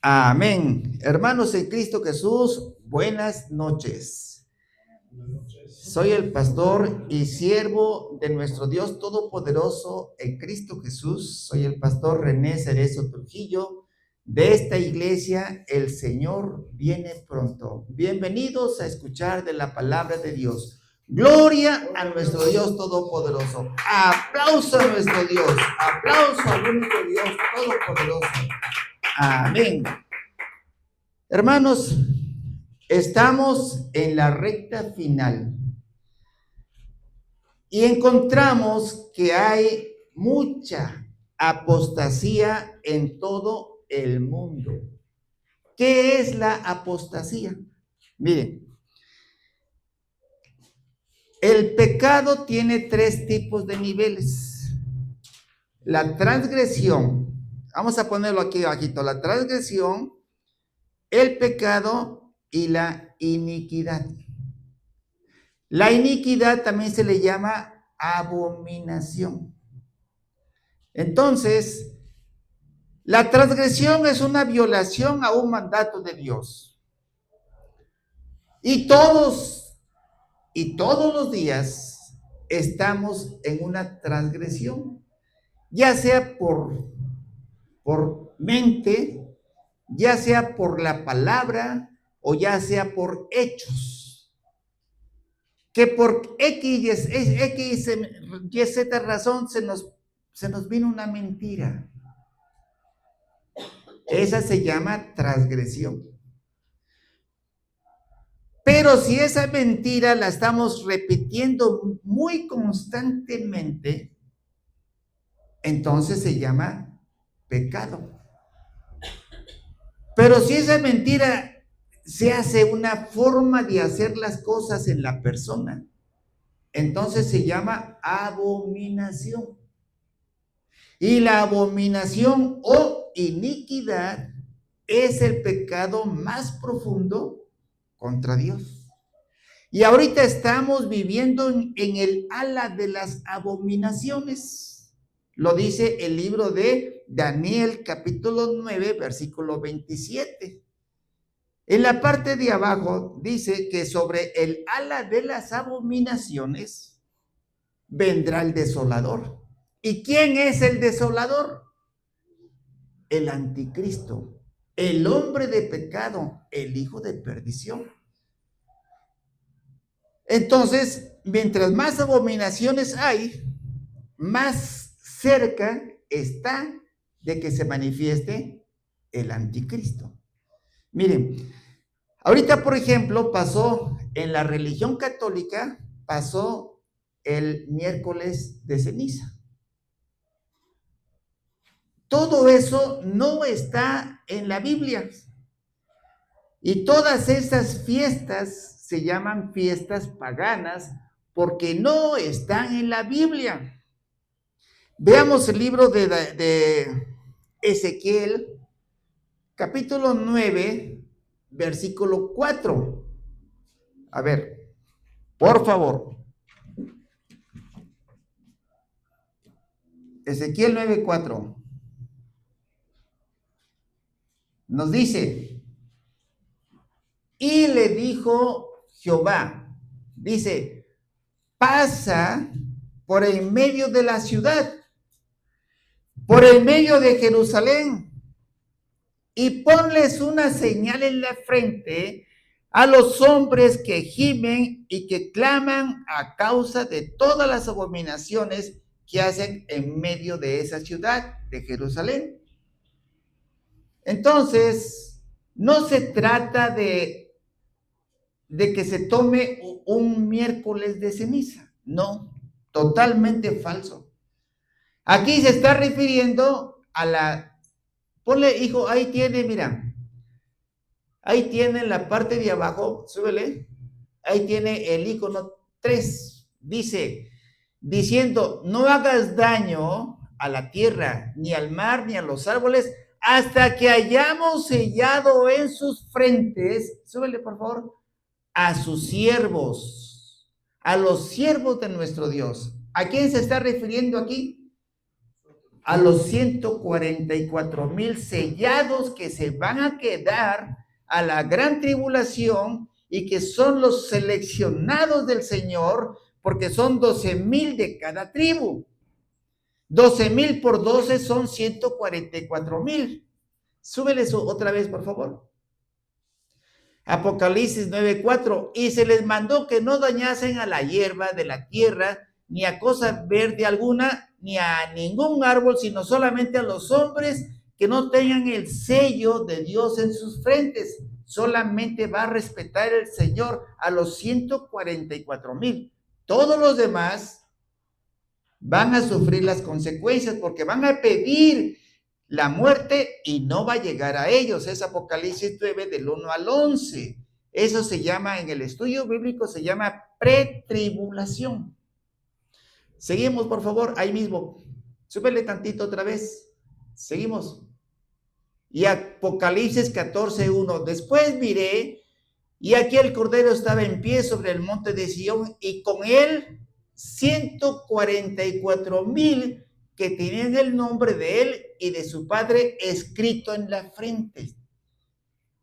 Amén. Hermanos en Cristo Jesús, buenas noches. Soy el pastor y siervo de nuestro Dios Todopoderoso en Cristo Jesús. Soy el pastor René Cerezo Trujillo de esta iglesia. El Señor viene pronto. Bienvenidos a escuchar de la palabra de Dios. Gloria a nuestro Dios Todopoderoso. Aplauso a nuestro Dios. Aplauso al único Dios Todopoderoso. Amén. Hermanos, estamos en la recta final y encontramos que hay mucha apostasía en todo el mundo. ¿Qué es la apostasía? Miren, el pecado tiene 3 tipos de niveles. La transgresión, vamos a ponerlo aquí abajito, la transgresión, el pecado y la iniquidad. La iniquidad también se le llama abominación. Entonces, la transgresión es una violación a un mandato de Dios. Y todos los días estamos en una transgresión, ya sea por mente, ya sea por la palabra o ya sea por hechos. Que por X, Y, Z razón se nos vino una mentira. Esa se llama transgresión. Pero si esa mentira la estamos repitiendo muy constantemente, entonces se llama pecado. Pero si esa mentira se hace una forma de hacer las cosas en la persona, entonces se llama abominación. Y la abominación o iniquidad es el pecado más profundo contra Dios. Y ahorita estamos viviendo en el ala de las abominaciones. Lo dice el libro de Daniel, capítulo 9, versículo 27. En la parte de abajo dice que sobre el ala de las abominaciones vendrá el desolador. ¿Y quién es el desolador? El anticristo, el hombre de pecado, el hijo de perdición. Entonces, mientras más abominaciones hay, más cerca está de que se manifieste el anticristo. Miren, ahorita, por ejemplo, pasó en la religión católica, pasó el miércoles de ceniza. Todo eso no está en la Biblia. Y todas esas fiestas se llaman fiestas paganas porque no están en la Biblia. Veamos el libro de Ezequiel, capítulo 9, versículo 4. A ver, por favor. Ezequiel 9:4. Nos dice, y le dijo Jehová, dice, pasa por el medio de la ciudad, por el medio de Jerusalén, y ponles una señal en la frente a los hombres que gimen y que claman a causa de todas las abominaciones que hacen en medio de esa ciudad de Jerusalén. Entonces, no se trata de que se tome un miércoles de ceniza, no, totalmente falso. Aquí se está refiriendo a la, ponle, hijo, ahí tiene, mira, ahí tiene en la parte de abajo, súbele, ahí tiene el icono 3, dice, diciendo, no hagas daño a la tierra, ni al mar, ni a los árboles, hasta que hayamos sellado en sus frentes, súbele por favor, a sus siervos, a los siervos de nuestro Dios. ¿A quién se está refiriendo aquí? a los 144,000 sellados que se van a quedar a la gran tribulación y que son los seleccionados del Señor, porque son 12,000 de cada tribu. 12,000 por 12 son 144,000. Súbele eso otra vez, por favor. Apocalipsis 9:4. Y se les mandó que no dañasen a la hierba de la tierra, ni a cosa verde alguna, ni a ningún árbol, sino solamente a los hombres que no tengan el sello de Dios en sus frentes. Solamente va a respetar el Señor a los 144,000. Todos los demás van a sufrir las consecuencias porque van a pedir la muerte y no va a llegar a ellos. Es Apocalipsis 9 del 1 al 11. Eso se llama, en el estudio bíblico, se llama pretribulación. Seguimos, por favor, ahí mismo. Súbele tantito otra vez. Seguimos. Y Apocalipsis 14:1. Después miré, y aquí el Cordero estaba en pie sobre el monte de Sión, y con él 144,000 que tenían el nombre de él y de su padre escrito en la frente.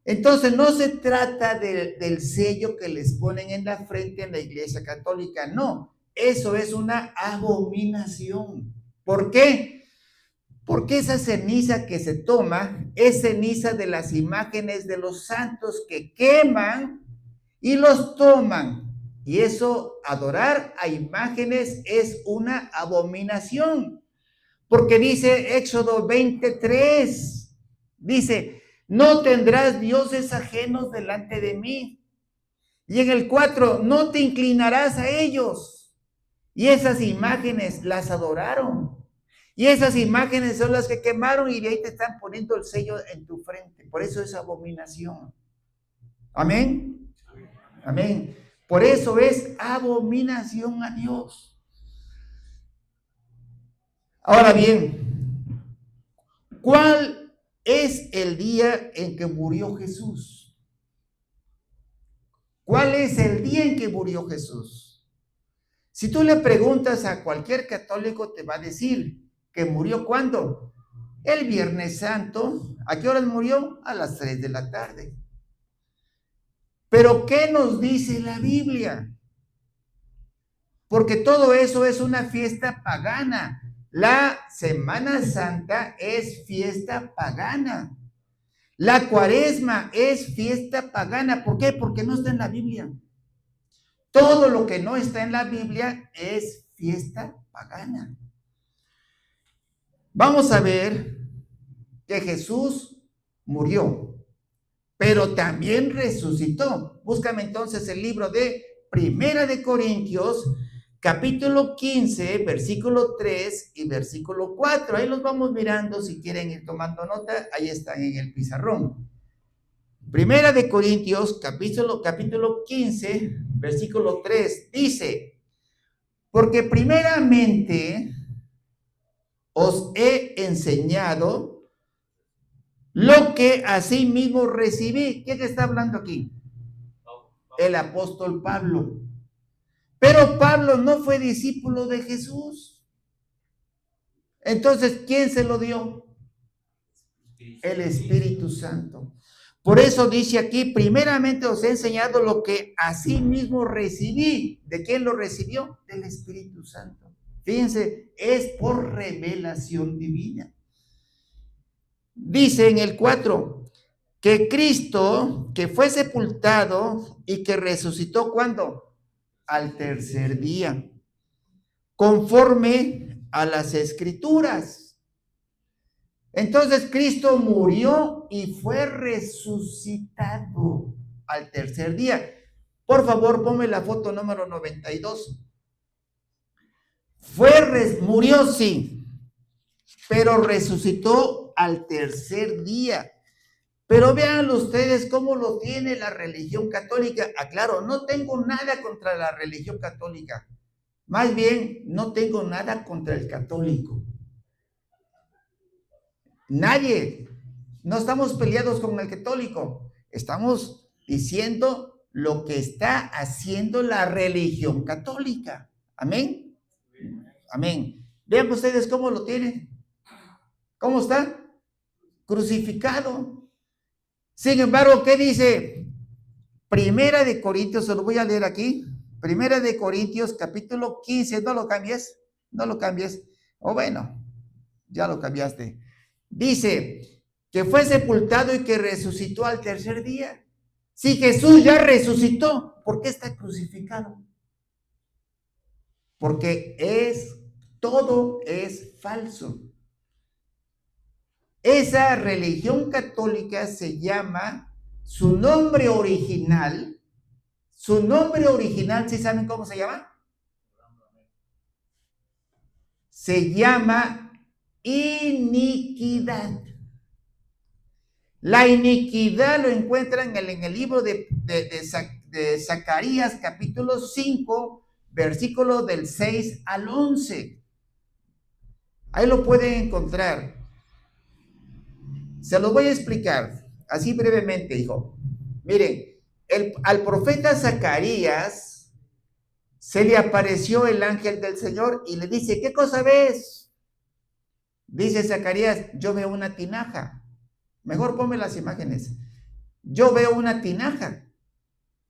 Entonces no se trata del sello que les ponen en la frente en la Iglesia Católica, no, eso es una abominación. ¿Por qué? Porque esa ceniza que se toma es ceniza de las imágenes de los santos que queman y los toman. Y eso, adorar a imágenes, es una abominación. Porque dice Éxodo 23, dice, no tendrás dioses ajenos delante de mí. Y en el 4, no te inclinarás a ellos. Y esas imágenes las adoraron. Y esas imágenes son las que quemaron y de ahí te están poniendo el sello en tu frente. Por eso es abominación. Amén. Amén. Por eso es abominación a Dios. Ahora bien, ¿cuál es el día en que murió Jesús? ¿Cuál es el día en que murió Jesús? Si tú le preguntas a cualquier católico, te va a decir que murió ¿cuándo? El Viernes Santo. ¿A qué horas murió? A las 3 de la tarde. Pero ¿qué nos dice la Biblia? Porque todo eso es una fiesta pagana. La Semana Santa es fiesta pagana. La Cuaresma es fiesta pagana. ¿Por qué? Porque no está en la Biblia. Todo lo que no está en la Biblia es fiesta pagana. Vamos a ver que Jesús murió, pero también resucitó. Búscame entonces el libro de Primera de Corintios, capítulo 15, versículo 3 y versículo 4. Ahí los vamos mirando, si quieren ir tomando nota, ahí están en el pizarrón. Primera de Corintios, capítulo 15, versículo 3, dice, porque primeramente os he enseñado lo que asimismo recibí. ¿Quién está hablando aquí? El apóstol Pablo. Pero Pablo no fue discípulo de Jesús. Entonces, ¿quién se lo dio? El Espíritu Santo. Por eso dice aquí, primeramente os he enseñado lo que asimismo recibí. ¿De quién lo recibió? Del Espíritu Santo. Fíjense, es por revelación divina. Dice en el 4, que Cristo, que fue sepultado y que resucitó, ¿cuándo? Al tercer día, conforme a las Escrituras. Entonces Cristo murió y fue resucitado al tercer día. Por favor, ponme la foto número 92. Murió, sí, pero resucitó al tercer día. Pero vean ustedes cómo lo tiene la religión católica. Aclaro, no tengo nada contra la religión católica. Más bien, no tengo nada contra el católico. Nadie. No estamos peleados con el católico. Estamos diciendo lo que está haciendo la religión católica. Amén. Amén. Vean ustedes cómo lo tienen. ¿Cómo está? Crucificado. Sin embargo, ¿qué dice? Primera de Corintios, se lo voy a leer aquí. Primera de Corintios, capítulo 15, no lo cambies, no lo cambies. O bueno, ya lo cambiaste. Dice que fue sepultado y que resucitó al tercer día. Si Jesús ya resucitó, ¿por qué está crucificado? Porque todo es falso. Esa religión católica se llama, su nombre original, ¿sí saben cómo se llama? Se llama iniquidad. La iniquidad lo encuentran en el libro de Zacarías, capítulo 5, versículos del 6 al 11. Ahí lo pueden encontrar. Se los voy a explicar así brevemente, hijo. Miren, al profeta Zacarías se le apareció el ángel del Señor y le dice, ¿qué cosa ves? Dice Zacarías, yo veo una tinaja. Mejor ponme las imágenes. Yo veo una tinaja.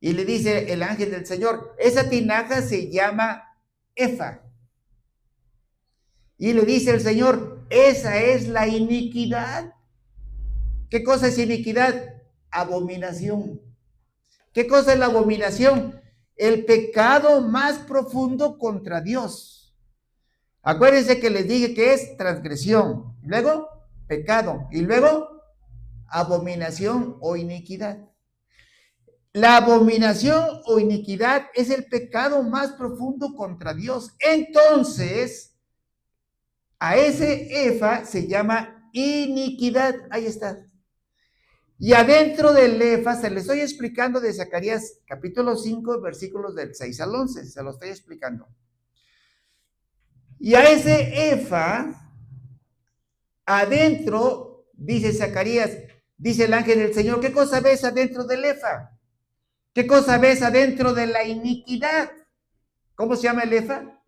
Y le dice el ángel del Señor, esa tinaja se llama Efa. Y le dice el Señor, esa es la iniquidad. ¿Qué cosa es iniquidad? Abominación. ¿Qué cosa es la abominación? El pecado más profundo contra Dios. Acuérdense que les dije que es transgresión, luego pecado y luego abominación o iniquidad. La abominación o iniquidad es el pecado más profundo contra Dios. Entonces, a ese Efa se llama iniquidad. Ahí está. Y adentro del Efa, se le estoy explicando de Zacarías capítulo 5, versículos del 6 al 11. Se lo estoy explicando. Y a ese Efa, adentro, dice Zacarías, dice el ángel del Señor, ¿qué cosa ves adentro del Efa? ¿Qué cosa ves adentro de la iniquidad? ¿Cómo se llama el Efa?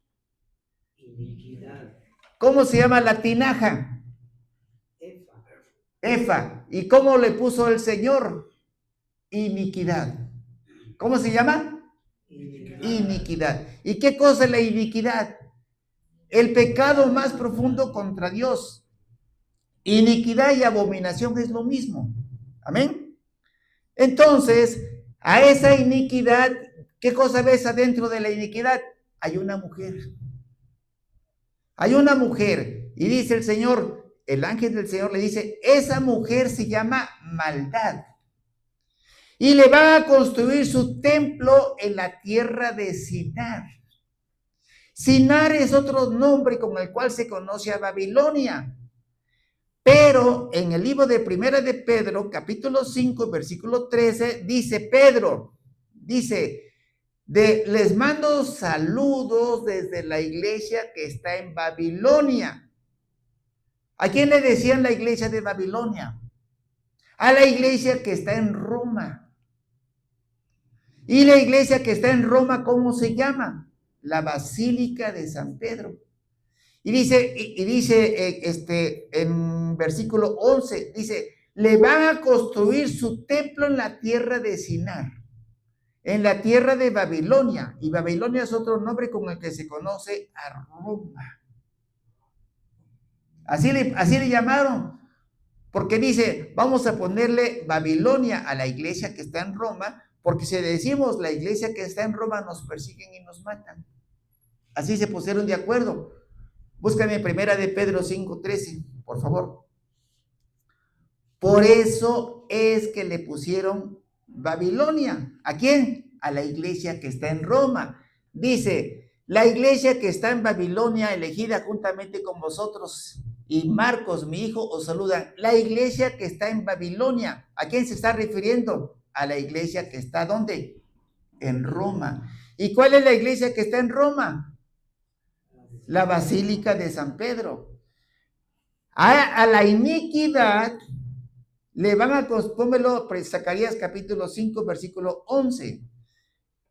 Iniquidad. ¿Cómo se llama la tinaja? Efa. ¿Y cómo le puso el Señor? Iniquidad. ¿Cómo se llama? Iniquidad. ¿Y qué cosa es la iniquidad? El pecado más profundo contra Dios. Iniquidad y abominación es lo mismo. Amén. Entonces, a esa iniquidad, ¿qué cosa ves adentro de la iniquidad? Hay una mujer. Hay una mujer. Y dice el Señor, el ángel del Señor le dice, esa mujer se llama maldad. Y le va a construir su templo en la tierra de Sinar. Sinar es otro nombre con el cual se conoce a Babilonia. Pero en el libro de Primera de Pedro, capítulo 5, versículo 13, dice Pedro, dice, les mando saludos desde la iglesia que está en Babilonia. ¿A quién le decían la iglesia de Babilonia? A la iglesia que está en Roma. Y la iglesia que está en Roma, ¿cómo se llama? La Basílica de San Pedro. Y dice en versículo 11, dice, le van a construir su templo en la tierra de Sinar, en la tierra de Babilonia. Y Babilonia es otro nombre con el que se conoce a Roma. Así le llamaron, porque dice, vamos a ponerle Babilonia a la iglesia que está en Roma, porque si decimos la iglesia que está en Roma nos persiguen y nos matan. Así se pusieron de acuerdo. Búscame Primera de Pedro 5:13, por favor. Por eso es que le pusieron Babilonia. ¿A quién? A la iglesia que está en Roma. Dice, la iglesia que está en Babilonia, elegida juntamente con vosotros, y Marcos, mi hijo, os saludan. La iglesia que está en Babilonia. ¿A quién se está refiriendo? A la iglesia que está, ¿dónde? En Roma. ¿Y cuál es la iglesia que está en Roma? La Basílica de San Pedro. A la iniquidad le van a, pónmelo, Zacarías capítulo 5, versículo 11.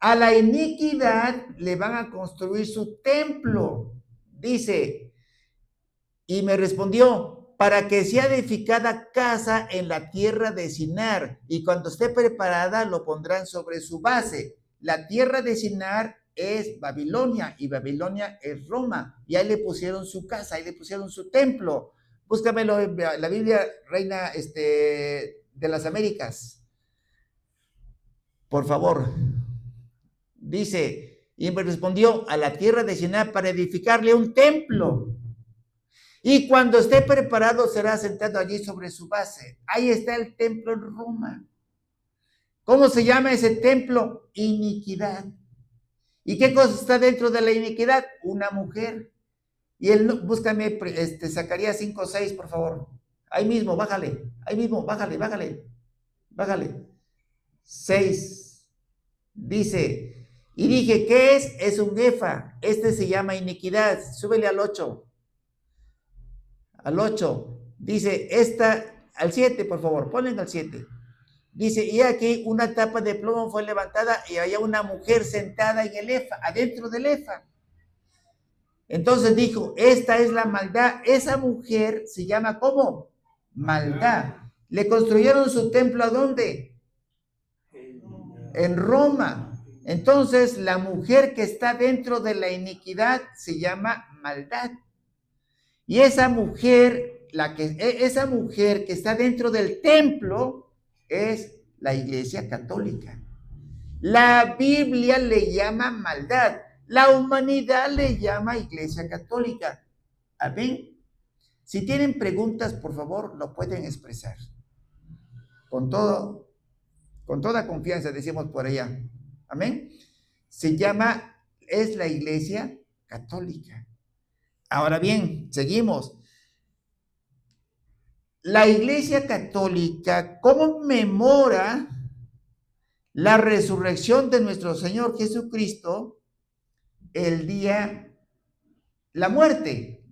A la iniquidad le van a construir su templo. Dice, y me respondió, para que sea edificada casa en la tierra de Sinar, y cuando esté preparada lo pondrán sobre su base. La tierra de Sinar es Babilonia, y Babilonia es Roma, y ahí le pusieron su casa, ahí le pusieron su templo. Búscamelo en la Biblia Reina de las Américas, por favor. Dice, y me respondió, a la tierra de Sinar para edificarle un templo. Y cuando esté preparado será sentado allí sobre su base. Ahí está el templo en Roma. ¿Cómo se llama ese templo? Iniquidad. ¿Y qué cosa está dentro de la iniquidad? Una mujer. Y él, búscame Zacarías 5:6, por favor. Ahí mismo, bájale. Ahí mismo, bájale. 6. Dice, y dije, ¿qué es? Es un efa. Este se llama iniquidad. Súbele al 8. Al 8, dice, al 7, por favor, ponen al 7. Dice, y aquí una tapa de plomo fue levantada y había una mujer sentada en el efa, adentro del efa. Entonces dijo, esta es la maldad. Esa mujer se llama, ¿cómo? Maldad. Le construyeron su templo, ¿a dónde? En Roma. Entonces la mujer que está dentro de la iniquidad se llama maldad. Y esa mujer que está dentro del templo es la Iglesia Católica. La Biblia le llama maldad, la humanidad le llama Iglesia Católica. Amén. Si tienen preguntas, por favor, lo pueden expresar. Con toda confianza, decimos por allá. Amén. Es la Iglesia Católica. Ahora bien, seguimos. La Iglesia Católica conmemora la resurrección de nuestro Señor Jesucristo la muerte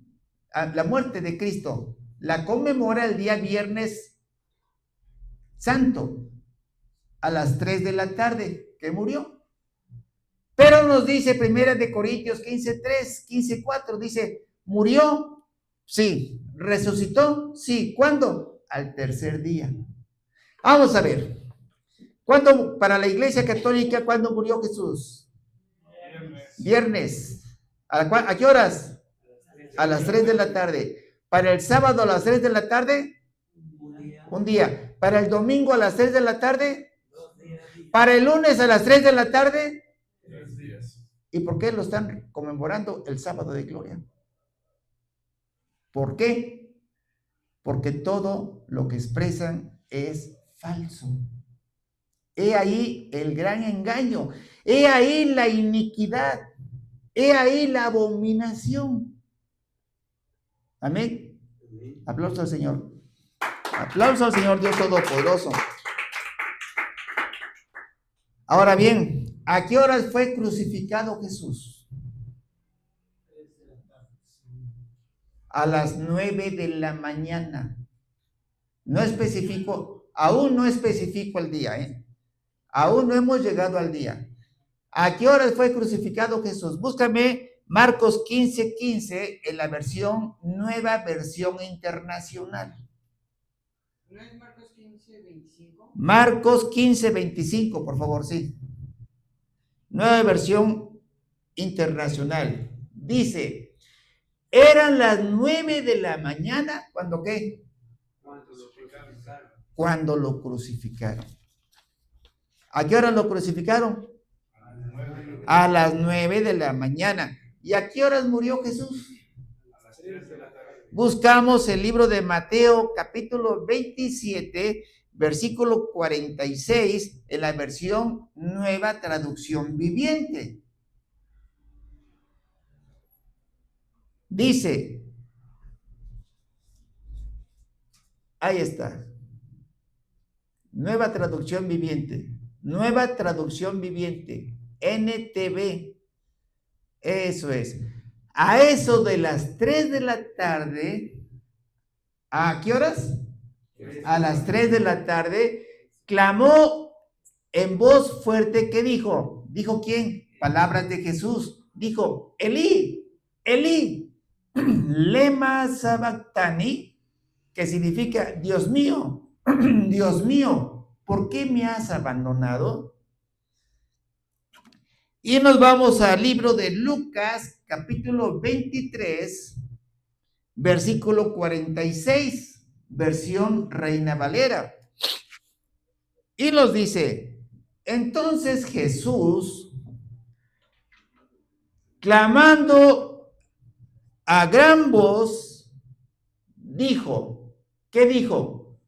de Cristo. La conmemora el día Viernes Santo, a las 3 de la tarde, que murió. Pero nos dice 1 Corintios 15:3, 15:4, dice, murió, sí. ¿Resucitó? Sí. ¿Cuándo? Al tercer día. Vamos a ver. ¿Cuándo, para la Iglesia Católica, cuándo murió Jesús? Viernes. ¿A qué horas? A las 3 de la tarde. Para el sábado a las 3 de la tarde, un día. Para el domingo a las 3 de la tarde, para el lunes a las 3 de la tarde, 3 días. ¿Y por qué lo están conmemorando el sábado de gloria? ¿Por qué? Porque todo lo que expresan es falso. He ahí el gran engaño. He ahí la iniquidad. He ahí la abominación. Amén. Aplauso al Señor. Aplauso al Señor Dios Todopoderoso. Ahora bien, ¿a qué horas fue crucificado Jesús? A las 9 de la mañana. No especifico, aún no especifico el día, Aún no hemos llegado al día. ¿A qué horas fue crucificado Jesús? Búscame Marcos 15:15 en la nueva versión internacional. ¿No es Marcos 15:25? Marcos 15:25, por favor, sí. Nueva versión internacional. Dice, eran las 9 de la mañana, ¿cuándo qué? Cuando lo crucificaron. ¿A qué hora lo crucificaron? A las 9 de la mañana. ¿Y a qué horas murió Jesús? A las 3 de la tarde. Buscamos el libro de Mateo, capítulo 27, versículo 46, en la versión Nueva Traducción Viviente. Dice, ahí está, Nueva Traducción Viviente, Nueva Traducción Viviente, NTV, eso es. A eso de las 3 de la tarde, ¿a qué horas? A las 3 de la tarde, clamó en voz fuerte, ¿qué dijo? ¿Dijo quién? Palabras de Jesús. Dijo, Elí, Elí, lema sabactani, que significa, Dios mío, ¿por qué me has abandonado? Y nos vamos al libro de Lucas, capítulo 23, versículo 46, versión Reina Valera. Y nos dice, entonces Jesús, clamando a gran voz, dijo, ¿qué dijo?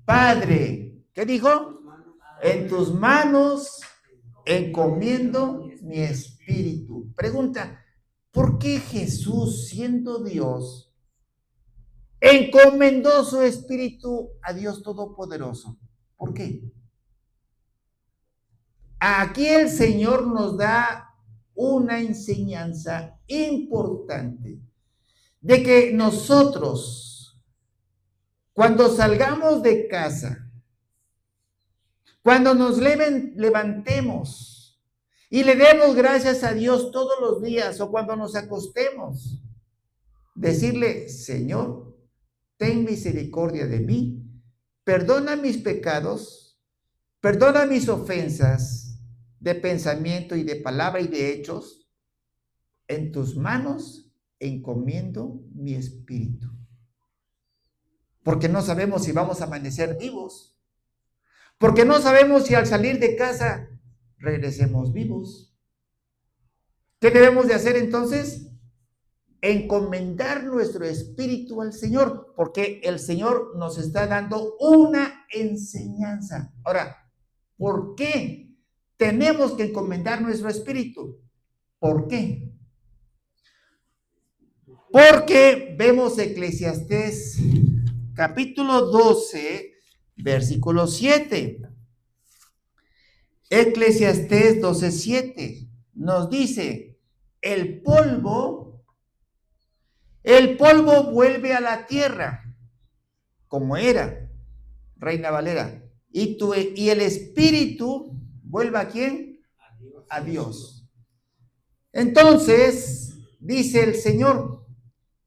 Padre, ¿qué dijo? En tus manos encomiendo mi espíritu. Pregunta, ¿por qué Jesús, siendo Dios, encomendó su espíritu a Dios Todopoderoso? ¿Por qué? Aquí el Señor nos da una enseñanza importante de que nosotros, cuando salgamos de casa, cuando nos levantemos y le demos gracias a Dios todos los días o cuando nos acostemos, decirle, Señor, ten misericordia de mí, perdona mis pecados, perdona mis ofensas de pensamiento y de palabra y de hechos, en tus manos encomiendo mi espíritu. Porque no sabemos si vamos a amanecer vivos. Porque no sabemos si al salir de casa regresemos vivos. ¿Qué debemos de hacer entonces? Encomendar nuestro espíritu al Señor, porque el Señor nos está dando una enseñanza. Ahora, ¿por qué tenemos que encomendar nuestro espíritu? ¿Por qué? Porque vemos Eclesiastés capítulo 12, versículo 7. Eclesiastés 12:7 nos dice, el polvo vuelve a la tierra como era, Reina Valera, y el espíritu vuelve ¿a quién? A Dios. Entonces, dice el Señor,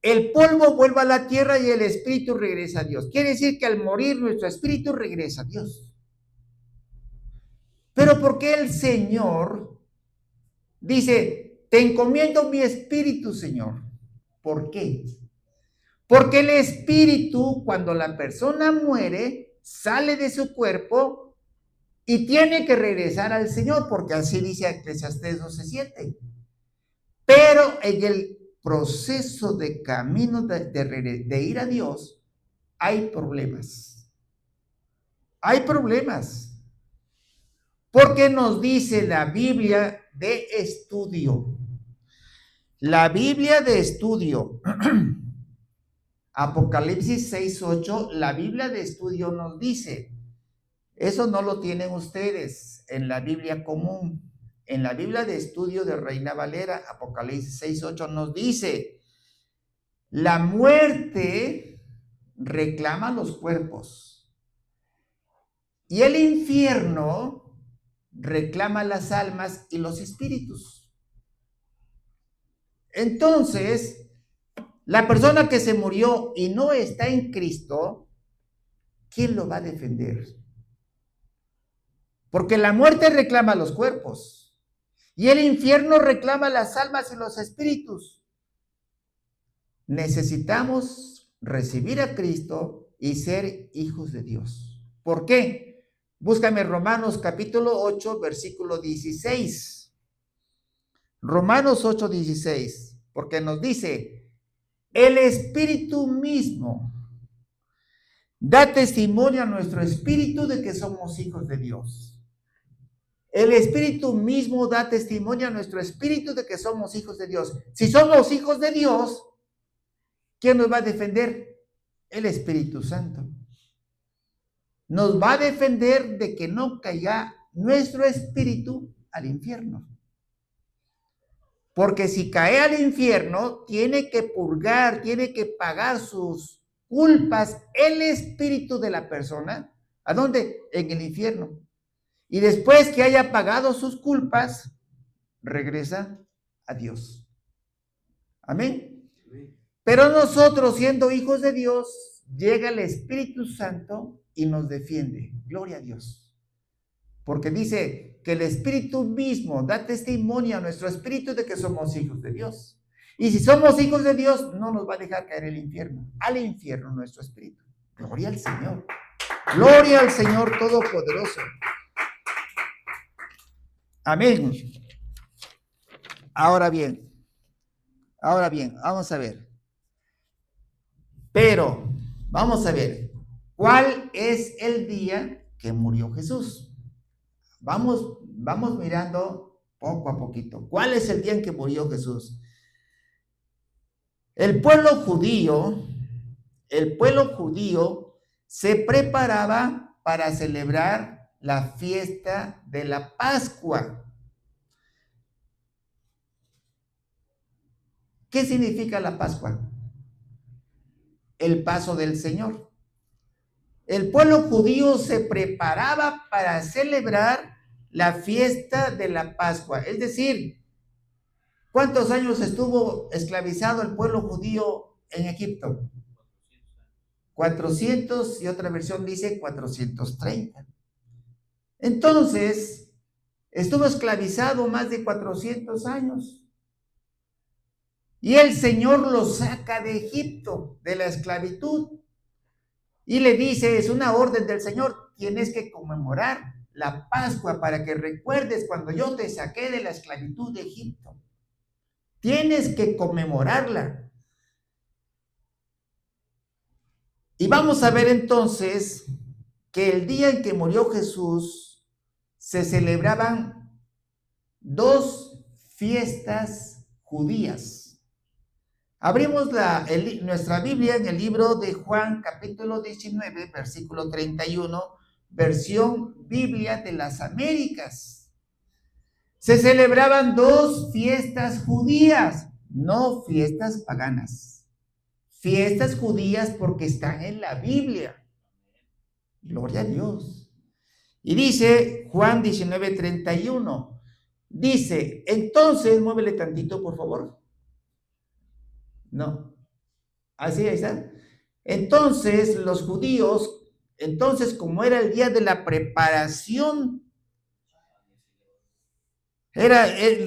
el polvo vuelve a la tierra y el espíritu regresa a Dios. Quiere decir que al morir nuestro espíritu regresa a Dios. Pero ¿por qué el Señor dice, te encomiendo mi espíritu, Señor? ¿Por qué? Porque el espíritu, cuando la persona muere, sale de su cuerpo y tiene que regresar al Señor, porque así dice Eclesiastés 12:7. Pero en el proceso de camino de ir a Dios, hay problemas. Hay problemas. Porque nos dice la Biblia de estudio. La Biblia de estudio. Apocalipsis 6:8, la Biblia de estudio nos dice, eso no lo tienen ustedes en la Biblia común. En la Biblia de estudio de Reina Valera, Apocalipsis 6:8 nos dice, la muerte reclama los cuerpos y el infierno reclama las almas y los espíritus. Entonces, la persona que se murió y no está en Cristo, ¿quién lo va a defender? Porque la muerte reclama los cuerpos y el infierno reclama las almas y los espíritus. Necesitamos recibir a Cristo y ser hijos de Dios. ¿Por qué? Búscame Romanos capítulo 8, versículo 16. Romanos 8:16, porque nos dice, el Espíritu mismo da testimonio a nuestro espíritu de que somos hijos de Dios. El Espíritu mismo da testimonio a nuestro espíritu de que somos hijos de Dios. Si somos hijos de Dios, ¿quién nos va a defender? El Espíritu Santo. Nos va a defender de que no caiga nuestro espíritu al infierno. Porque si cae al infierno, tiene que purgar, tiene que pagar sus culpas el espíritu de la persona. ¿A dónde? En el infierno. Y después que haya pagado sus culpas, regresa a Dios. Amén. Pero nosotros, siendo hijos de Dios, llega el Espíritu Santo y nos defiende. Gloria a Dios. Porque dice que el Espíritu mismo da testimonio a nuestro espíritu de que somos hijos de Dios. Y si somos hijos de Dios, no nos va a dejar caer al infierno nuestro espíritu. Gloria al Señor. Gloria al Señor Todopoderoso. Amén. Ahora bien, vamos a ver. Pero, vamos a ver, ¿cuál es el día que murió Jesús? Vamos mirando poco a poquito. ¿Cuál es el día en que murió Jesús? El pueblo judío se preparaba para celebrar la fiesta de la Pascua. ¿Qué significa la Pascua? El paso del Señor. El pueblo judío se preparaba para celebrar la fiesta de la Pascua. Es decir, ¿cuántos años estuvo esclavizado el pueblo judío en Egipto? 400 y otra versión dice 430. Entonces, estuvo esclavizado más de 400 años. Y el Señor lo saca de Egipto, de la esclavitud. Y le dice, es una orden del Señor, tienes que conmemorar la Pascua para que recuerdes cuando yo te saqué de la esclavitud de Egipto. Tienes que conmemorarla. Y vamos a ver entonces que el día en que murió Jesús se celebraban 2 fiestas judías. Abrimos nuestra Biblia en el libro de Juan, capítulo 19, versículo 31, versión Biblia de las Américas. Se celebraban 2 fiestas judías, no fiestas paganas. Fiestas judías porque están en la Biblia. Gloria a Dios. Y dice Juan 19, 31. Dice, entonces, muévele tantito, por favor. No. Así, ahí está. Entonces, los judíos, como era el día de la preparación, era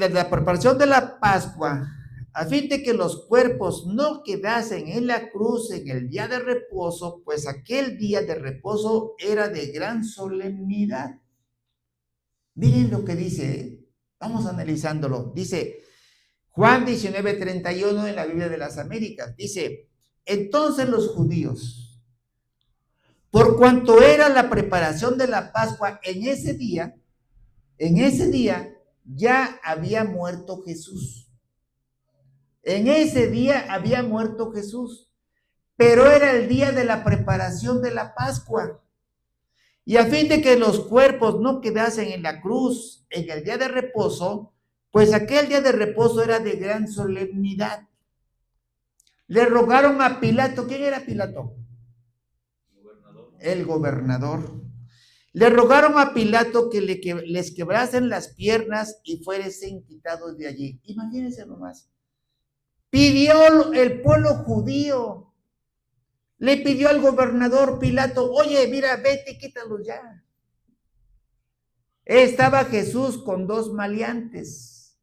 la preparación de la Pascua, a fin de que los cuerpos no quedasen en la cruz en el día de reposo, pues aquel día de reposo era de gran solemnidad. Miren lo que dice, vamos analizándolo. Dice Juan 19, 31 en la Biblia de las Américas. Dice, entonces los judíos, por cuanto era la preparación de la Pascua en ese día ya había muerto Jesús. En ese día había muerto Jesús, pero era el día de la preparación de la Pascua. Y a fin de que los cuerpos no quedasen en la cruz en el día de reposo, pues aquel día de reposo era de gran solemnidad. Le rogaron a Pilato. ¿Quién era Pilato? El gobernador. Le rogaron a Pilato que les quebrasen las piernas y fuesen quitados de allí. Imagínense nomás. Pidió el pueblo judío, le pidió al gobernador Pilato, oye, mira, vete, quítalos ya. Estaba Jesús con 2 maleantes,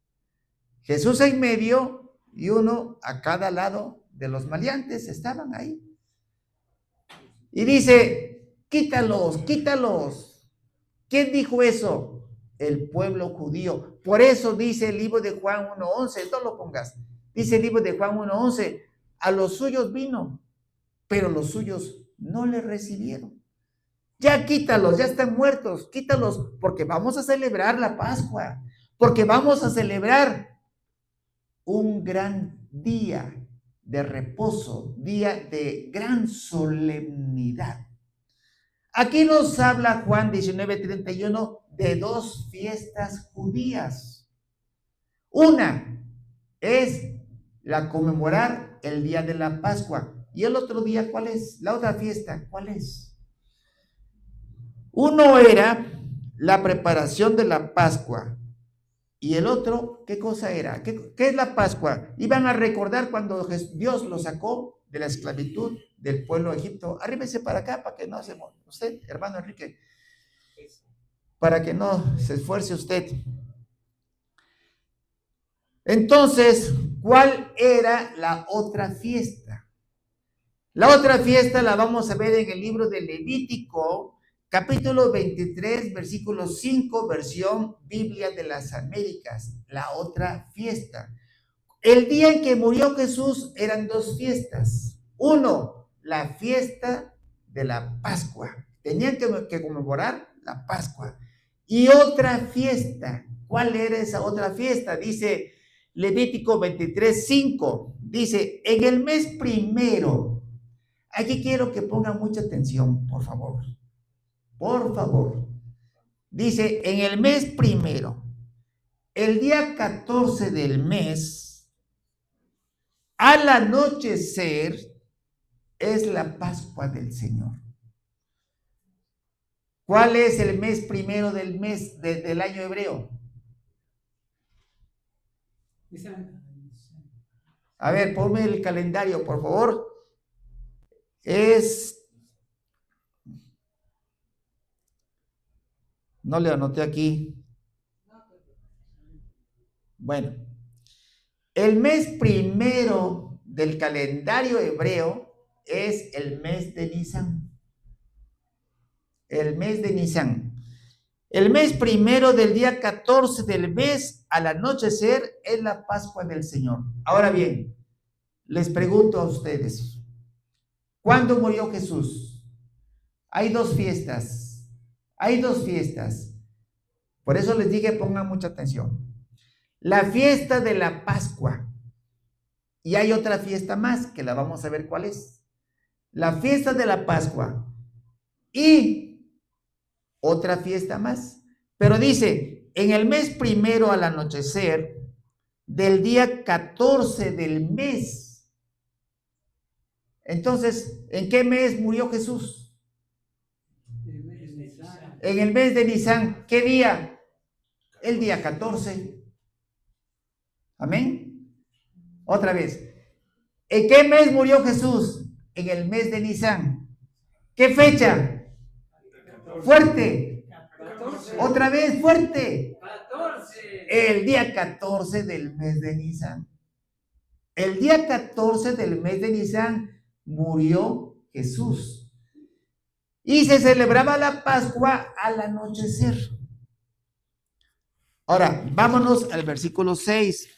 Jesús en medio y uno a cada lado de los maleantes, estaban ahí. Y dice, quítalos. ¿Quién dijo eso? El pueblo judío. Por eso dice el libro de Juan 1:11, no lo pongas. Dice el libro de Juan 1:11, a los suyos vino, pero los suyos no le recibieron. Ya quítalos, ya están muertos, quítalos, porque vamos a celebrar la Pascua, porque vamos a celebrar un gran día de reposo, día de gran solemnidad. Aquí nos habla Juan 19:31 de 2 fiestas judías. Una es la conmemorar el día de la Pascua. ¿Y el otro día cuál es? La otra fiesta, ¿cuál es? Uno era la preparación de la Pascua Y el otro, ¿qué cosa era? ¿Qué es la Pascua? Iban a recordar cuando Dios los sacó de la esclavitud del pueblo de Egipto. Arríbese para acá para que no se... Usted, hermano Enrique, para que no se esfuerce usted. Entonces, ¿cuál era la otra fiesta? La otra fiesta la vamos a ver en el libro de Levítico, capítulo 23, versículo 5, versión Biblia de las Américas. La otra fiesta. El día en que murió Jesús eran dos fiestas. Uno, la fiesta de la Pascua. Tenían que conmemorar la Pascua. Y otra fiesta. ¿Cuál era esa otra fiesta? Dice Levítico 23, 5. Dice, en el mes primero. Aquí quiero que pongan mucha atención, por favor. Por favor. Dice, en el mes primero, el día 14 del mes, al anochecer, es la Pascua del Señor. ¿Cuál es el mes primero del mes del año hebreo? A ver, ponme el calendario, por favor. No le anoté aquí. Bueno, el mes primero del calendario hebreo es el mes de Nisan. El mes de Nisan. El mes primero del día 14 del mes al anochecer es la Pascua del Señor. Ahora bien, les pregunto a ustedes, ¿cuándo murió Jesús? Hay dos fiestas. Hay dos fiestas. Por eso les dije, pongan mucha atención. La fiesta de la Pascua. Y hay otra fiesta más, que la vamos a ver cuál es. La fiesta de la Pascua. Y otra fiesta más. Pero dice, en el mes primero al anochecer, del día 14 del mes. Entonces, ¿en qué mes murió Jesús? En el mes de Nisan. ¿Qué día? El día 14. Amén. Otra vez. ¿En qué mes murió Jesús? En el mes de Nisan. ¿Qué fecha? Fuerte. 14. Otra vez, fuerte. 14. El día 14 del mes de Nisan. El día 14 del mes de Nisan murió Jesús. Y se celebraba la Pascua al anochecer. Ahora, vámonos al versículo 6.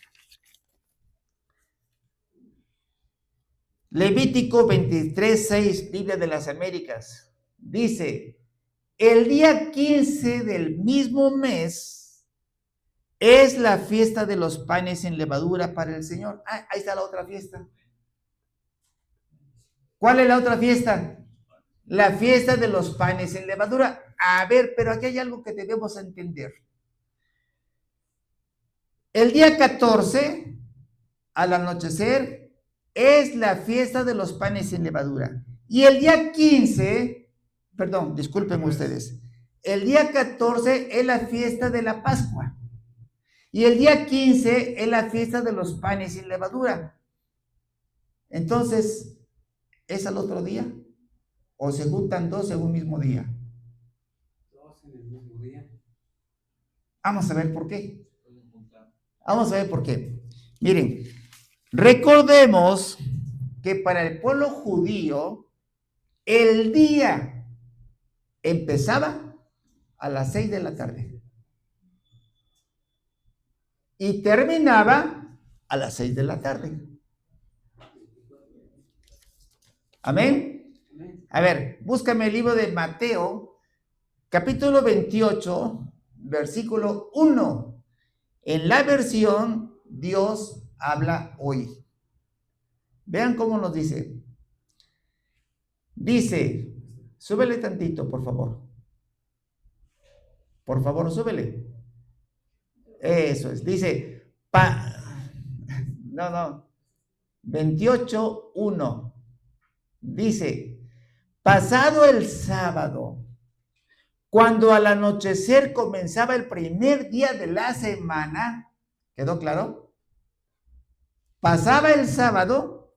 Levítico 23, 6, Biblia de las Américas. Dice, el día 15 del mismo mes es la fiesta de los panes sin levadura para el Señor. Ah, ahí está la otra fiesta. ¿Cuál es la otra fiesta? La fiesta de los panes sin levadura. A ver, pero aquí hay algo que debemos entender. El día 14, al anochecer, es la fiesta de los panes sin levadura. Y el día 15, perdón, disculpen ustedes, el día 14 es la fiesta de la Pascua. Y el día 15 es la fiesta de los panes sin levadura. Entonces, ¿es al otro día? ¿O se juntan dos en un mismo día? Dos en el mismo día. Vamos a ver por qué. Vamos a ver por qué. Miren, recordemos que para el pueblo judío, el día empezaba a las 6 de la tarde y terminaba a las 6 de la tarde. Amén. A ver, búscame el libro de Mateo, capítulo 28, versículo 1. En la versión Dios habla hoy. Vean cómo nos dice. Dice, súbele tantito, por favor. Por favor, súbele. Eso es. Dice, 28:1. Dice, pasado el sábado, Cuando al anochecer comenzaba el primer día de la semana, ¿quedó claro? Pasaba el sábado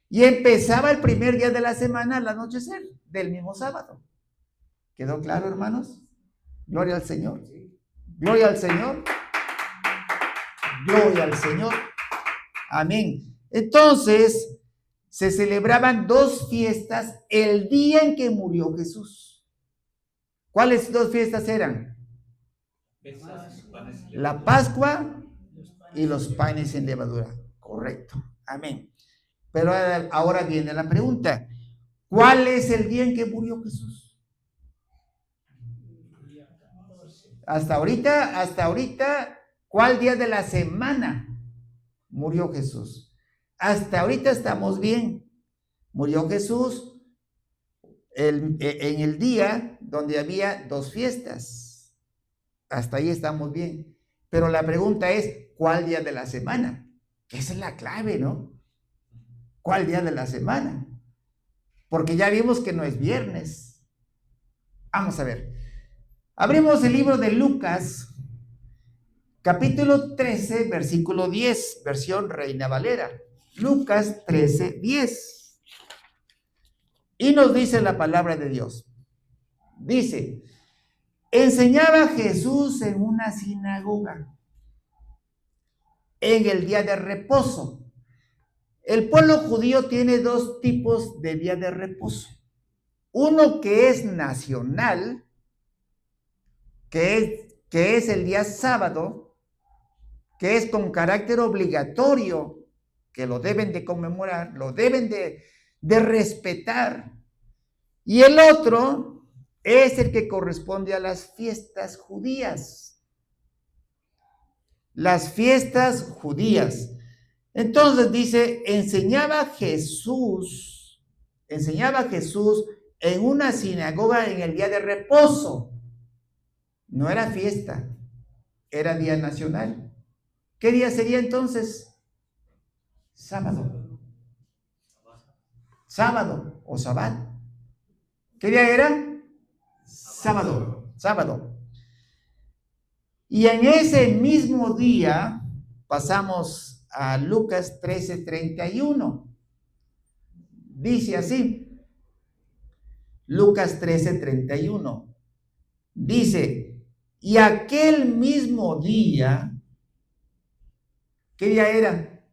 y empezaba el primer día de la semana al anochecer del mismo sábado. ¿Quedó claro, hermanos? Gloria al Señor. Gloria al Señor. Gloria al Señor. Amén. Entonces, se celebraban dos fiestas el día en que murió Jesús. ¿Cuáles dos fiestas eran? La Pascua y los panes sin levadura. Correcto. Amén. Pero ahora viene la pregunta. ¿Cuál es el día en que murió Jesús? Hasta ahorita, ¿cuál día de la semana murió Jesús? Hasta ahorita estamos bien. Murió Jesús en el día donde había dos fiestas. Hasta ahí estamos bien. Pero la pregunta es, ¿cuál día de la semana? Esa es la clave, ¿no? ¿Cuál día de la semana? Porque ya vimos que no es viernes. Vamos a ver. Abrimos el libro de Lucas, capítulo 13, versículo 10, versión Reina Valera. Lucas 13, 10. Y nos dice la palabra de Dios. Dice, enseñaba Jesús en una sinagoga en el día de reposo. El pueblo judío tiene dos tipos de día de reposo. Uno que es nacional, que es el día sábado, que es con carácter obligatorio, que lo deben de conmemorar, lo deben de respetar. Y el otro es el que corresponde a las fiestas judías. Las fiestas judías. Entonces dice, enseñaba Jesús en una sinagoga en el día de reposo. No era fiesta, era día nacional. ¿Qué día sería entonces? Sábado. Sábado o sabat. ¿Qué día era? Sábado. Y en ese mismo día pasamos a Lucas 13:31. Dice así. Lucas 13:31. Dice, y aquel mismo día, ¿qué día era?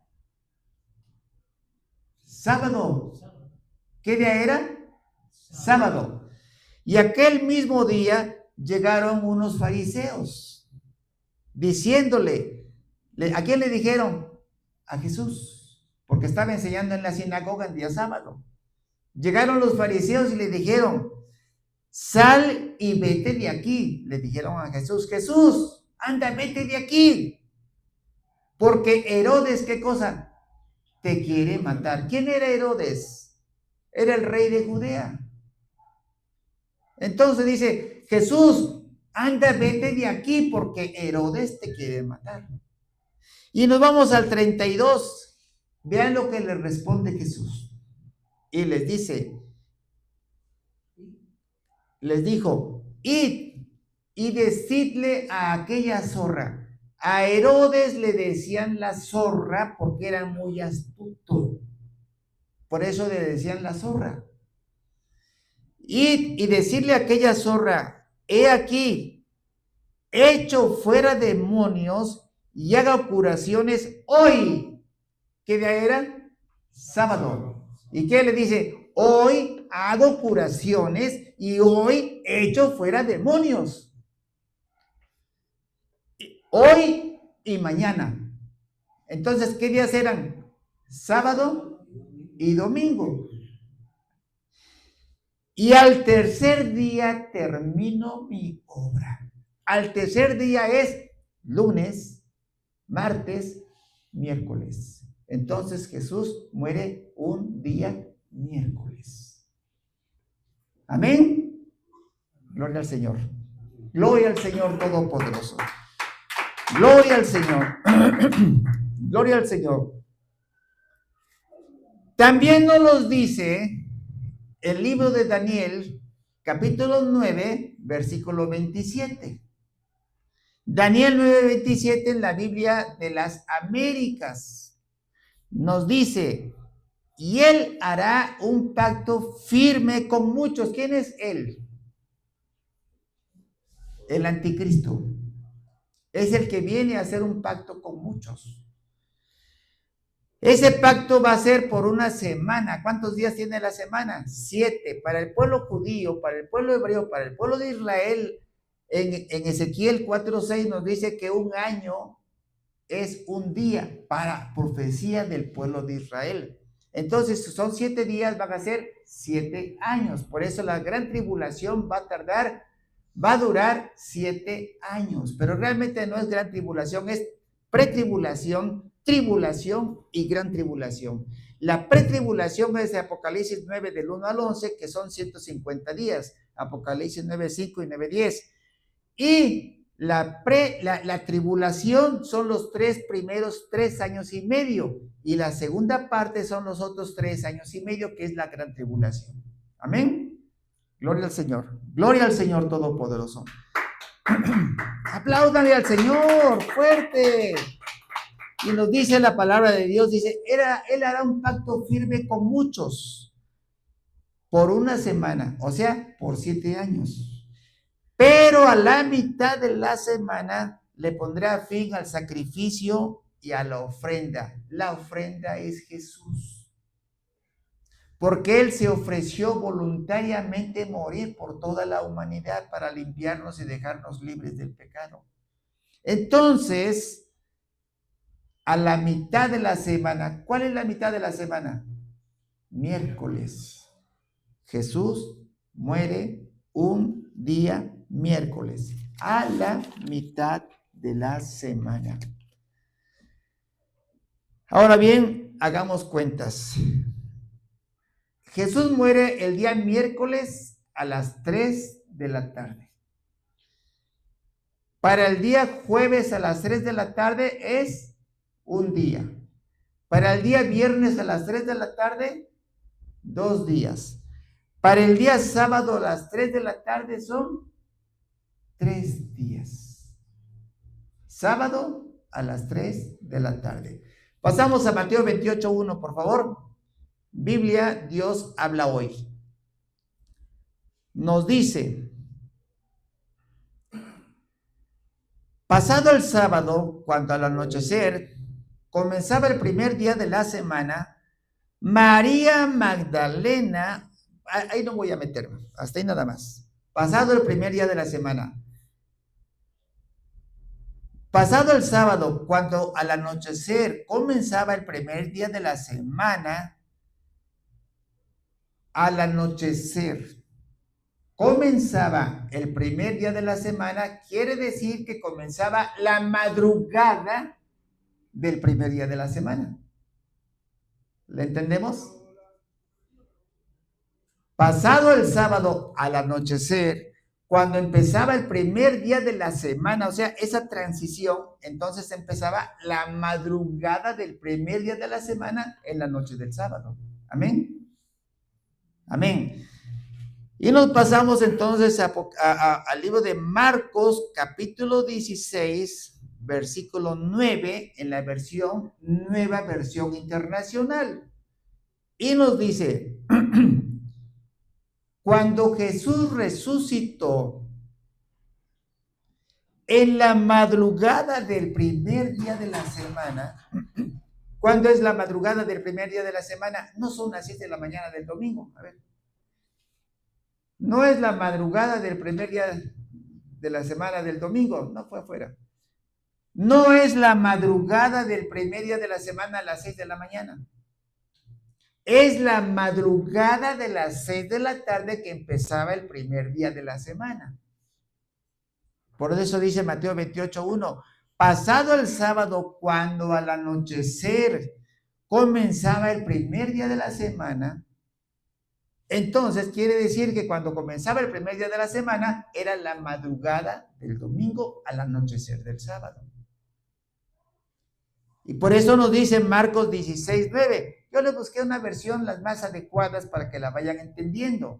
Sábado. ¿Qué día era? Sábado. Y aquel mismo día llegaron unos fariseos diciéndole, ¿a quién le dijeron? A Jesús, porque estaba enseñando en la sinagoga el día sábado. Llegaron los fariseos y le dijeron, sal y vete de aquí. Le dijeron a Jesús, Jesús, anda, vete de aquí. Porque Herodes, ¿qué cosa? Te quiere matar. ¿Quién era Herodes? Era el rey de Judea. Entonces dice, Jesús, anda, vete de aquí porque Herodes te quiere matar. Y nos vamos al 32. Vean lo que le responde Jesús. Y les dijo, id y decidle a aquella zorra. A Herodes le decían la zorra porque era muy astuto. Por eso le decían la zorra. Id y decirle a aquella zorra, he aquí, echo fuera demonios y haga curaciones hoy. ¿Qué día era? Sábado. ¿Y qué le dice? Hoy hago curaciones y hoy echo fuera demonios. Hoy y mañana. Entonces, ¿qué días eran? Sábado y domingo. Y al tercer día termino mi obra. Al tercer día es lunes, martes, miércoles. Entonces Jesús muere un día miércoles. Amén. Gloria al Señor. Gloria al Señor Todopoderoso. Gloria al Señor. Gloria al Señor. También nos los dice el libro de Daniel, capítulo 9, versículo 27. Daniel 9:27 en la Biblia de las Américas nos dice, y él hará un pacto firme con muchos. ¿Quién es él? El anticristo. Es el que viene a hacer un pacto con muchos. Ese pacto va a ser por una semana. ¿Cuántos días tiene la semana? 7. Para el pueblo judío, para el pueblo hebreo, para el pueblo de Israel, en Ezequiel 4:6 nos dice que un año es un día para profecía del pueblo de Israel. Entonces, si son 7 días, van a ser 7 años. Por eso la gran tribulación va a durar 7 años. Pero realmente no es gran tribulación, es pretribulación, tribulación y gran tribulación. La pretribulación es de Apocalipsis 9 del 1 al 11, que son 150 días. Apocalipsis 9:5 y 9:10. Y la tribulación son los primeros 3 años y medio. Y la segunda parte son los otros 3 años y medio, que es la gran tribulación. Amén. Gloria al Señor. Gloria al Señor Todopoderoso. Apláudanle al Señor fuerte. Y nos dice la palabra de Dios, dice, él hará un pacto firme con muchos por una semana, o sea, por 7 años. Pero a la mitad de la semana le pondrá fin al sacrificio y a la ofrenda. La ofrenda es Jesús. Porque Él se ofreció voluntariamente morir por toda la humanidad para limpiarnos y dejarnos libres del pecado. Entonces, a la mitad de la semana, ¿cuál es la mitad de la semana? Miércoles. Jesús muere un día miércoles, a la mitad de la semana. Ahora bien, hagamos cuentas. Jesús muere el día miércoles a las 3 de la tarde. Para el día jueves a las 3 de la tarde es un día. Para el día viernes a las 3 de la tarde, 2 días. Para el día sábado a las 3 de la tarde son 3 días. Sábado a las 3 de la tarde. Pasamos a Mateo 28:1, por favor. Biblia, Dios habla hoy. Nos dice, pasado el sábado, cuando al anochecer comenzaba el primer día de la semana, María Magdalena, ahí no voy a meterme, hasta ahí nada más. Pasado el primer día de la semana. Pasado el sábado, cuando al anochecer comenzaba el primer día de la semana, al anochecer comenzaba el primer día de la semana, quiere decir que comenzaba la madrugada del primer día de la semana. ¿Le entendemos? Pasado el sábado al anochecer, cuando empezaba el primer día de la semana, o sea, esa transición, entonces empezaba la madrugada del primer día de la semana en la noche del sábado. Amén. Amén. Y nos pasamos entonces al libro de Marcos, capítulo 16, versículo 9, en la nueva versión internacional. Y nos dice, cuando Jesús resucitó en la madrugada del primer día de la semana, ¿cuándo es la madrugada del primer día de la semana? No son las 7 de la mañana del domingo, a ver. No es la madrugada del primer día de la semana del domingo, no fue afuera. No es la madrugada del primer día de la semana a las 6 de la mañana. Es la madrugada de las 6 de la tarde que empezaba el primer día de la semana. Por eso dice Mateo 28:1, pasado el sábado, cuando al anochecer comenzaba el primer día de la semana, entonces quiere decir que cuando comenzaba el primer día de la semana era la madrugada del domingo al anochecer del sábado. Y por eso nos dice Marcos 16:9. Yo le busqué una versión las más adecuadas para que la vayan entendiendo.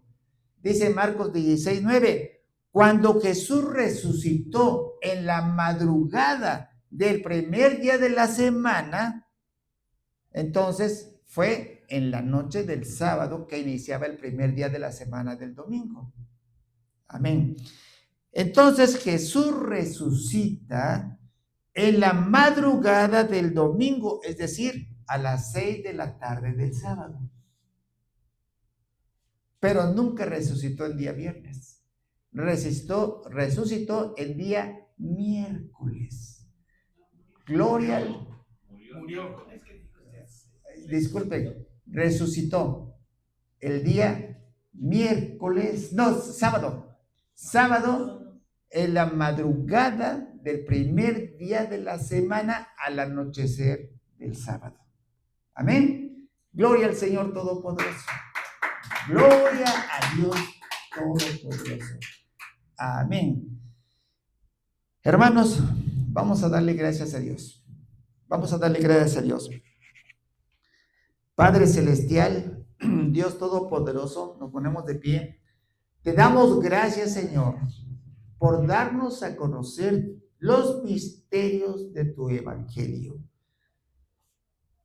Dice Marcos 16:9. Cuando Jesús resucitó en la madrugada del primer día de la semana, entonces fue en la noche del sábado que iniciaba el primer día de la semana del domingo. Amén. Entonces Jesús resucita en la madrugada del domingo, es decir, a las 6 de la tarde del sábado. Pero nunca resucitó el día viernes. Resucitó el día miércoles. Gloria al... Murió. Disculpe, resucitó el día miércoles, no, sábado. Sábado en la madrugada del primer día de la semana al anochecer del sábado. Amén. Gloria al Señor Todopoderoso. Gloria a Dios Todopoderoso. Amén. Hermanos, vamos a darle gracias a Dios. Vamos a darle gracias a Dios. Padre Celestial, Dios Todopoderoso, nos ponemos de pie. Te damos gracias, Señor, por darnos a conocer los misterios de tu evangelio.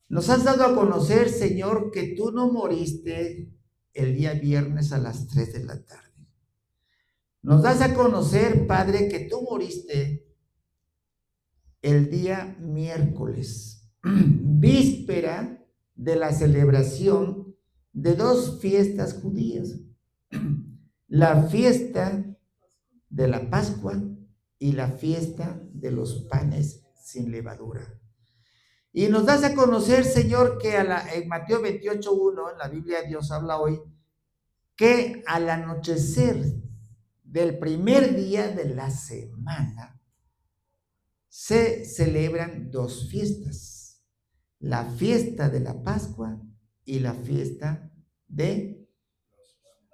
Nos has dado a conocer, Señor, que tú no moriste el día viernes a las 3 de la tarde. Nos das a conocer, Padre, que tú moriste el día miércoles, víspera de la celebración de dos fiestas judías. La fiesta de la Pascua y la fiesta de los panes sin levadura. Y nos das a conocer, Señor, que en Mateo 28:1, en la Biblia Dios habla hoy, que al anochecer del primer día de la semana se celebran dos fiestas: la fiesta de la Pascua y la fiesta de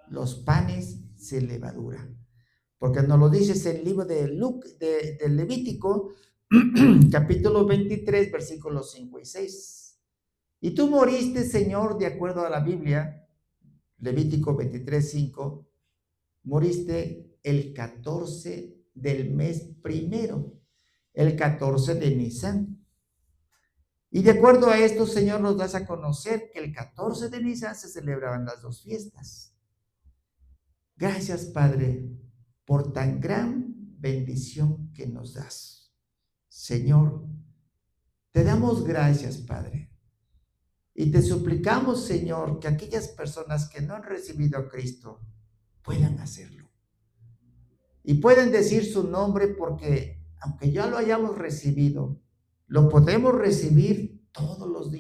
los panes sin levadura. Porque nos lo dice el libro de Levítico, capítulo 23, versículos 5 y 6. Y tú moriste, Señor, de acuerdo a la Biblia, Levítico 23, 5, moriste el 14 del mes primero, el 14 de Nisan. Y de acuerdo a esto, Señor, nos das a conocer que el 14 de Nisan se celebraban las dos fiestas. Gracias, Padre, por tan gran bendición que nos das. Señor, te damos gracias, Padre. Y te suplicamos, Señor, que aquellas personas que no han recibido a Cristo puedan hacerlo. Y pueden decir su nombre, porque aunque ya lo hayamos recibido, lo podemos recibir todos los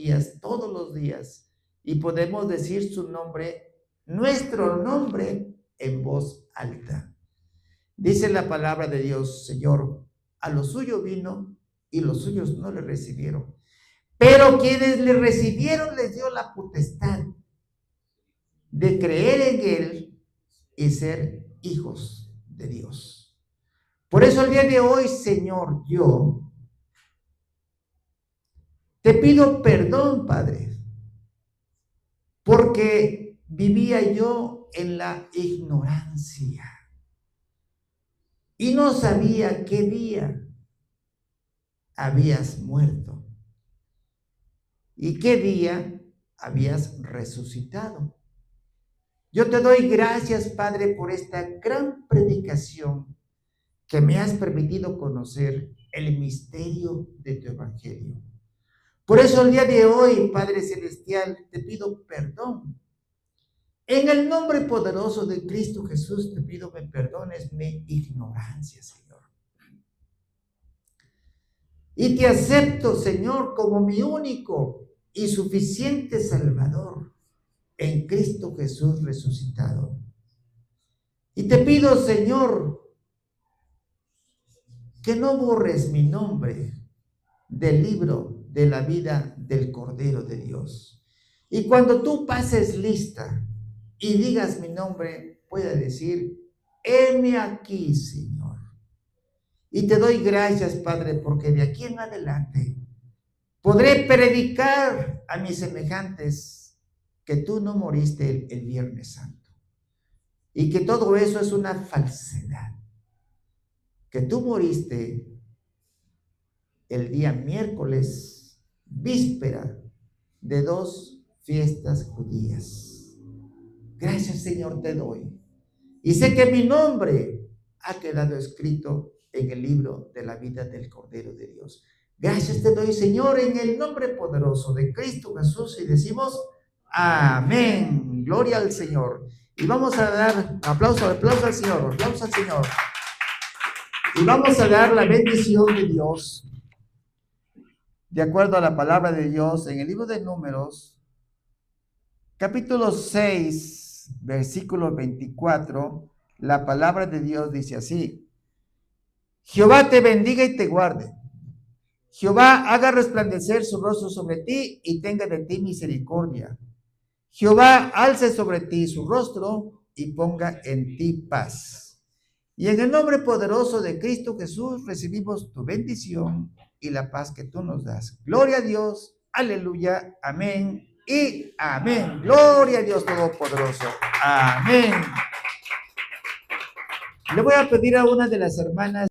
días, y podemos decir su nombre, nuestro nombre, en voz alta. Dice la palabra de Dios: Señor, a lo suyo vino y los suyos no le recibieron, pero quienes le recibieron les dio la potestad de creer en él y ser hijos de Dios. Por eso el día de hoy, Señor, yo te pido perdón, Padre, porque vivía yo en la ignorancia y no sabía qué día habías muerto y qué día habías resucitado. Yo te doy gracias, Padre, por esta gran predicación que me has permitido conocer el misterio de tu evangelio. Por eso el día de hoy, Padre Celestial, te pido perdón. En el nombre poderoso de Cristo Jesús, te pido me perdones mi ignorancia, Señor. Y te acepto, Señor, como mi único y suficiente Salvador en Cristo Jesús resucitado. Y te pido, Señor, que no borres mi nombre del libro de la vida del Cordero de Dios. Y cuando tú pases lista y digas mi nombre, pueda decir: heme aquí, Señor. Y te doy gracias, Padre, porque de aquí en adelante podré predicar a mis semejantes que tú no moriste el Viernes Santo y que todo eso es una falsedad. que tú moriste el día miércoles, víspera de 2 fiestas judías. Gracias, Señor, te doy. Y sé que mi nombre ha quedado escrito en el libro de la vida del Cordero de Dios. Gracias te doy, Señor, en el nombre poderoso de Cristo Jesús, y decimos amén. Gloria al Señor. Y vamos a dar aplauso al Señor, aplauso al Señor. Y vamos a dar la bendición de Dios, de acuerdo a la palabra de Dios, en el libro de Números, capítulo 6, versículo 24, la palabra de Dios dice así: Jehová te bendiga y te guarde. Jehová haga resplandecer su rostro sobre ti y tenga de ti misericordia. Jehová alce sobre ti su rostro y ponga en ti paz. Y en el nombre poderoso de Cristo Jesús recibimos tu bendición y la paz que tú nos das. Gloria a Dios, aleluya, amén y amén. Gloria a Dios Todopoderoso, amén. Le voy a pedir a una de las hermanas